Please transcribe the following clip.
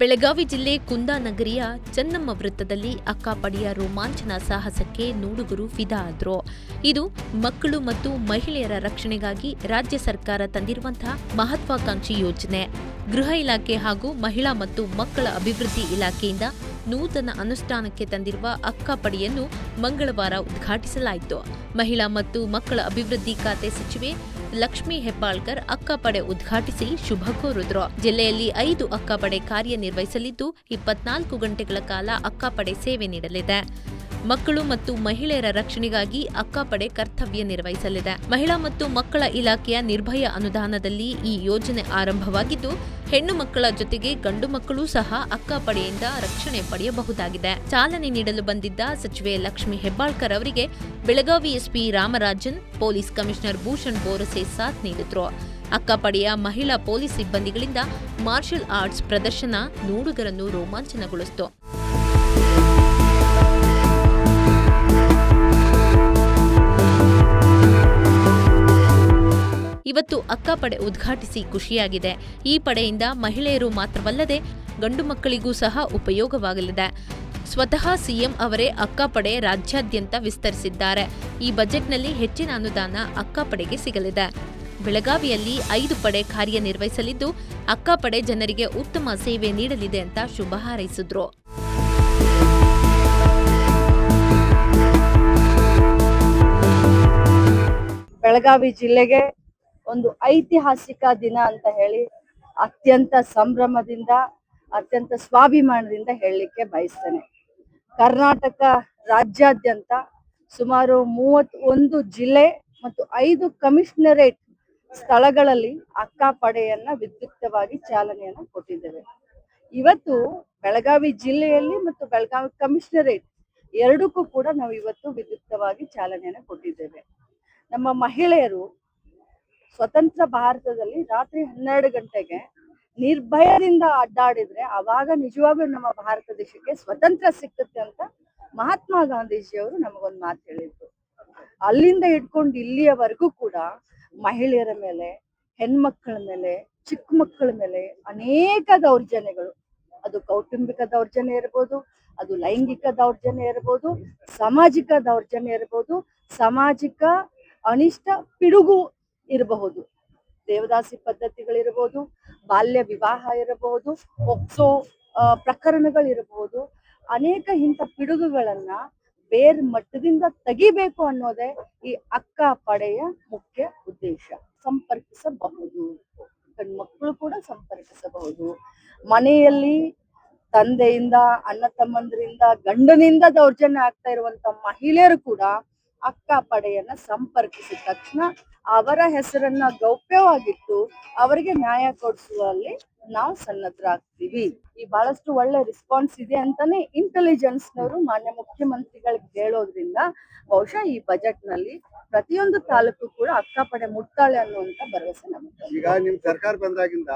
ಬೆಳಗಾವಿ ಜಿಲ್ಲೆ ಕುಂದಾನಗರಿಯ ಚೆನ್ನಮ್ಮ ವೃತ್ತದಲ್ಲಿ ಅಕ್ಕಾಪಡಿಯ ರೋಮಾಂಚನ ಸಾಹಸಕ್ಕೆ ನೋಡುಗರು ಫಿದಾ ಆದ್ರು. ಇದು ಮಕ್ಕಳು ಮತ್ತು ಮಹಿಳೆಯರ ರಕ್ಷಣೆಗಾಗಿ ರಾಜ್ಯ ಸರ್ಕಾರ ತಂದಿರುವಂತಹ ಮಹತ್ವಾಕಾಂಕ್ಷಿ ಯೋಜನೆ. ಗೃಹ ಇಲಾಖೆ ಹಾಗೂ ಮಹಿಳಾ ಮತ್ತು ಮಕ್ಕಳ ಅಭಿವೃದ್ಧಿ ಇಲಾಖೆಯಿಂದ ನೂತನ ಅನುಷ್ಠಾನಕ್ಕೆ ತಂದಿರುವ ಅಕ್ಕಾಪಡಿಯನ್ನು ಮಂಗಳವಾರ ಉದ್ಘಾಟಿಸಲಾಯಿತು. ಮಹಿಳಾ ಮತ್ತು ಮಕ್ಕಳ ಅಭಿವೃದ್ಧಿ ಖಾತೆ ಸಚಿವೆ ಲಕ್ಷ್ಮೀ ಹೆಬ್ಬಾಳ್ಕರ್ ಅಕ್ಕಾಪಡೆ ಉದ್ಘಾಟಿಸಿ ಶುಭ ಕೋರಿದ್ರು. ಜಿಲ್ಲೆಯಲ್ಲಿ 5 ಅಕ್ಕಾಪಡೆ ಕಾರ್ಯನಿರ್ವಹಿಸಲಿದ್ದು 24 ಗಂಟೆಗಳ ಕಾಲ ಅಕ್ಕಾಪಡೆ ಸೇವೆ ನೀಡಲಿದೆ. ಮಕ್ಕಳು ಮತ್ತು ಮಹಿಳೆಯರ ರಕ್ಷಣೆಗಾಗಿ ಅಕ್ಕಾಪಡೆ ಕರ್ತವ್ಯ ನಿರ್ವಹಿಸಲಿದೆ. ಮಹಿಳಾ ಮತ್ತು ಮಕ್ಕಳ ಇಲಾಖೆಯ ನಿರ್ಭಯ ಅನುದಾನದಲ್ಲಿ ಈ ಯೋಜನೆ ಆರಂಭವಾಗಿದ್ದು, ಹೆಣ್ಣು ಮಕ್ಕಳ ಜೊತೆಗೆ ಗಂಡು ಮಕ್ಕಳೂ ಸಹ ಅಕ್ಕಾಪಡೆಯಿಂದ ರಕ್ಷಣೆ ಪಡೆಯಬಹುದಾಗಿದೆ. ಚಾಲನೆ ನೀಡಲು ಬಂದಿದ್ದ ಸಚಿವೆ ಲಕ್ಷ್ಮೀ ಹೆಬ್ಬಾಳ್ಕರ್ ಅವರಿಗೆ Belagavi SP Ramarajan, police commissioner Bhushan Borase ಸಾಥ್ ನೀಡಿದ್ರು. ಅಕ್ಕಾಪಡೆಯ ಮಹಿಳಾ ಪೊಲೀಸ್ ಸಿಬ್ಬಂದಿಗಳಿಂದ ಮಾರ್ಷಲ್ ಆರ್ಟ್ಸ್ ಪ್ರದರ್ಶನ ನೋಡುಗರನ್ನು ರೋಮಾಂಚನಗೊಳಿಸಿತು. ಇವತ್ತು ಅಕ್ಕಾಪಡೆ ಉದ್ಘಾಟಿಸಿ ಖುಷಿಯಾಗಿದೆ. ಈ ಪಡೆಯಿಂದ ಮಹಿಳೆಯರು ಮಾತ್ರವಲ್ಲದೆ ಗಂಡು ಮಕ್ಕಳಿಗೂ ಸಹ ಉಪಯೋಗವಾಗಲಿದೆ. ಸ್ವತಃ ಸಿಎಂ ಅವರೇ ಅಕ್ಕಾಪಡೆ ರಾಜ್ಯಾದ್ಯಂತ ವಿಸ್ತರಿಸಿದ್ದಾರೆ. ಈ ಬಜೆಟ್ನಲ್ಲಿ ಹೆಚ್ಚಿನ ಅನುದಾನ ಅಕ್ಕಾಪಡೆಗೆ ಸಿಗಲಿದೆ. ಬೆಳಗಾವಿಯಲ್ಲಿ 5 ಪಡೆ ಕಾರ್ಯನಿರ್ವಹಿಸಲಿದ್ದು, ಅಕ್ಕಾಪಡೆ ಜನರಿಗೆ ಉತ್ತಮ ಸೇವೆ ನೀಡಲಿದೆ ಅಂತ ಶುಭ ಹಾರೈಸಿದ್ರು. ಬೆಳಗಾವಿ ಜಿಲ್ಲೆಗೆ ಒಂದು ಐತಿಹಾಸಿಕ ದಿನ ಅಂತ ಹೇಳಿ ಅತ್ಯಂತ ಸಂಭ್ರಮದಿಂದ, ಅತ್ಯಂತ ಸ್ವಾಭಿಮಾನದಿಂದ ಹೇಳಲಿಕ್ಕೆ ಬಯಸ್ತೇನೆ. ಕರ್ನಾಟಕ ರಾಜ್ಯಾದ್ಯಂತ ಸುಮಾರು 31 ಜಿಲ್ಲೆ ಮತ್ತು 5 ಕಮಿಷನರೇಟ್ ಸ್ಥಳಗಳಲ್ಲಿ ಅಕ್ಕಾಪಡೆಯನ್ನ ವಿದ್ಯುಕ್ತವಾಗಿ ಚಾಲನೆಯನ್ನ ಕೊಟ್ಟಿದ್ದೇವೆ. ಇವತ್ತು ಬೆಳಗಾವಿ ಜಿಲ್ಲೆಯಲ್ಲಿ ಮತ್ತು ಬೆಳಗಾವಿ ಕಮಿಷನರೇಟ್ ಎರಡಕ್ಕೂ ಕೂಡ ನಾವು ಇವತ್ತು ವಿದ್ಯುಕ್ತವಾಗಿ ಚಾಲನೆಯನ್ನ ಕೊಟ್ಟಿದ್ದೇವೆ. ನಮ್ಮ ಮಹಿಳೆಯರು ಸ್ವತಂತ್ರ ಭಾರತದಲ್ಲಿ ರಾತ್ರಿ 12 ಗಂಟೆಗೆ ನಿರ್ಭಯದಿಂದ ಅಡ್ಡಾಡಿದ್ರೆ ಅವಾಗ ನಿಜವಾಗ್ಲೂ ನಮ್ಮ ಭಾರತ ದೇಶಕ್ಕೆ ಸ್ವತಂತ್ರ ಸಿಕ್ಕುತ್ತೆ ಅಂತ ಮಹಾತ್ಮ ಗಾಂಧೀಜಿಯವರು ನಮಗೊಂದು ಮಾತು ಹೇಳಿದ್ರು. ಅಲ್ಲಿಂದ ಹಿಡ್ಕೊಂಡು ಇಲ್ಲಿಯವರೆಗೂ ಕೂಡ ಮಹಿಳೆಯರ ಮೇಲೆ, ಹೆಣ್ಮಕ್ಕಳ ಮೇಲೆ, ಚಿಕ್ಕ ಮಕ್ಕಳ ಮೇಲೆ ಅನೇಕ ದೌರ್ಜನ್ಯಗಳು, ಅದು ಕೌಟುಂಬಿಕ ದೌರ್ಜನ್ಯ ಇರ್ಬೋದು, ಅದು ಲೈಂಗಿಕ ದೌರ್ಜನ್ಯ ಇರ್ಬೋದು, ಸಾಮಾಜಿಕ ದೌರ್ಜನ್ಯ ಇರ್ಬೋದು, ಸಾಮಾಜಿಕ ಅನಿಷ್ಟ ಪಿಡುಗು ಇರಬಹುದು, ದೇವದಾಸಿ ಪದ್ಧತಿಗಳಿರಬಹುದು, ಬಾಲ್ಯ ವಿವಾಹ ಇರಬಹುದು, ಪೋಕ್ಸೋ ಪ್ರಕರಣಗಳಿರಬಹುದು. ಅನೇಕ ಇಂಥ ಪಿಡುಗುಗಳನ್ನ ಬೇರ್ ಮಟ್ಟದಿಂದ ತೆಗಿಬೇಕು ಅನ್ನೋದೇ ಈ ಅಕ್ಕಾಪಡೆಯ ಮುಖ್ಯ ಉದ್ದೇಶ. ಸಂಪರ್ಕಿಸಬಹುದು, ಗಂಡ್ಮಕ್ಳು ಕೂಡ ಸಂಪರ್ಕಿಸಬಹುದು. ಮನೆಯಲ್ಲಿ ತಂದೆಯಿಂದ, ಅಣ್ಣ ತಮ್ಮಂದ್ರಿಂದ, ಗಂಡನಿಂದ ದೌರ್ಜನ್ಯ ಆಗ್ತಾ ಇರುವಂತ ಮಹಿಳೆಯರು ಕೂಡ ಅಕ್ಕಾಪಡೆಯನ್ನ ಸಂಪರ್ಕಿಸಿದ ತಕ್ಷಣ ಅವರ ಹೆಸರನ್ನ ಗೌಪ್ಯವಾಗಿಟ್ಟು ಅವರಿಗೆ ನ್ಯಾಯ ಕೊಡಿಸುವಲ್ಲಿ ನಾವು ಸನ್ನದ್ಧರಾಗ್ತೀವಿ. ಈ ಬಹಳಷ್ಟು ಒಳ್ಳೆ ರೆಸ್ಪಾನ್ಸ್ ಇದೆ ಅಂತಾನೆ ಇಂಟೆಲಿಜೆನ್ಸ್ನವರು ಮಾನ್ಯ ಮುಖ್ಯಮಂತ್ರಿಗಳಿಗೆ ಹೇಳೋದ್ರಿಂದ ಬಹುಶಃ ಈ ಬಜೆಟ್ ನಲ್ಲಿ ಪ್ರತಿಯೊಂದು ತಾಲೂಕು ಕೂಡ ಅಕ್ಕಾಪಡೆ ಮುಟ್ತಾಳೆ ಅನ್ನುವಂತ ಭರವಸೆ ನಮಗೆ. ಈಗ ನಿಮ್ ಸರ್ಕಾರ ಬಂದಾಗಿಂದ